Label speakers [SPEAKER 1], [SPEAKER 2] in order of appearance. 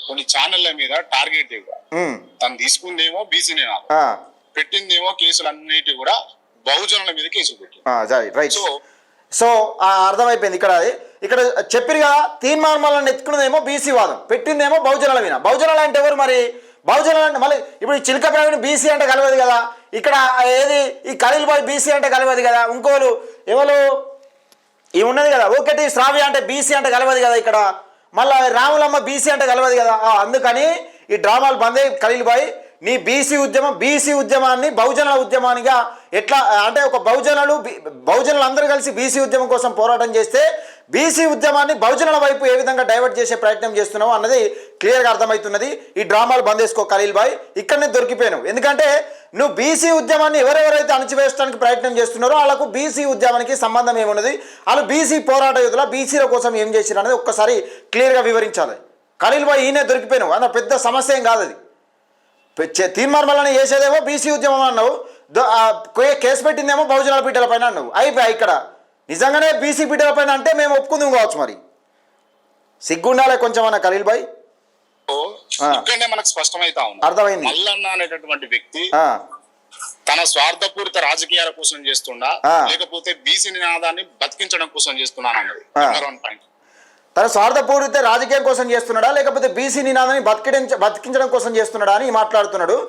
[SPEAKER 1] కొన్ని ఛానళ్ల మీద టార్గెట్ తను తీసుకుందేమో బీసీనే పెట్టిందేమో కేసులన్నిటి కూడా బహుజనుల మీద కేసు పెట్టి
[SPEAKER 2] సో అర్థమైపోయింది. ఇక్కడ చెప్పిరు కదా, తీర్మానాలను ఎత్తుకున్నదేమో బీసీ వాదం, పెట్టిందేమో బహుజనుల మీద. బహుజనులు అంటే ఎవరు మరి? బహుజనులు అంటే మళ్ళీ ఇప్పుడు ఈ చిలక ప్రవీణ్ బీసీ అంటే కలవదు కదా, ఇక్కడ ఏది ఈ ఖలీల్ బాయ్ బీసీ అంటే కలవదు కదా, ఇంకోలు ఎవరు ఇవి ఉన్నది కదా, ఒకటి శ్రావ్య అంటే బీసీ అంటే కలవదు కదా, ఇక్కడ మళ్ళీ రాములమ్మ బీసీ అంటే కలవదు కదా. అందుకని ఈ డ్రామాలు బందే. ఖలీల్ బాయ్ నీ బీసీ ఉద్యమాన్ని బహుజనుల ఉద్యమానిగా ఎట్లా అంటే ఒక బహుజనులు అందరూ కలిసి బీసీ ఉద్యమం కోసం పోరాటం చేస్తే బీసీ ఉద్యమాన్ని బహుజనుల వైపు ఏ విధంగా డైవర్ట్ చేసే ప్రయత్నం చేస్తున్నావు అన్నది క్లియర్గా అర్థమవుతున్నది. ఈ డ్రామాలు బంద్ చేసుకో ఖలీల్ బాయ్, ఇక్కడనే దొరికిపోయాను. ఎందుకంటే నువ్వు బీసీ ఉద్యమాన్ని ఎవరెవరైతే అణచివేయడానికి ప్రయత్నం చేస్తున్నారో వాళ్ళకు బీసీ ఉద్యమానికి సంబంధం ఏమున్నది, వాళ్ళు బీసీ పోరాట యోధుల బీసీల కోసం ఏం చేశారు అనేది ఒక్కసారి క్లియర్గా వివరించాలి. ఖలీల్ బాయ్ ఈయనే దొరికిపోయాను, అన్న పెద్ద సమస్య ఏం కాదు అది. తీర్మానాలను చేసేదేమో బీసీ ఉద్యమం అన్నావు, కేసు పెట్టిందేమో బహుజనుల పీఠల పైన అన్నావు. అయిపోయి ఇక్కడ నిజంగానే బీసీ పీఠల పైన అంటే మేము ఒప్పుకుందాం కావచ్చు. మరి సిగ్గుండాలే కొంచెం అన్న ఖలీల్ బాయ్.
[SPEAKER 1] ఇక్కడనే మనకు స్పష్టమైతా ఉంది,
[SPEAKER 2] అర్థమైంది.
[SPEAKER 1] మల్లన్న అనేటటువంటి వ్యక్తి తన స్వార్థపూరిత రాజకీయాల కోసం చేస్తుండా లేకపోతే బీసీ నినాదాన్ని బతికించడం కోసం చేస్తున్నాను అన్నది పాయింట్.
[SPEAKER 2] తన స్వార్థపూరిత రాజకీయం కోసం చేస్తున్నాడా లేకపోతే బీసీ నినాదాన్ని బతికించడం కోసం చేస్తున్నాడా అని మాట్లాడుతున్నాడు.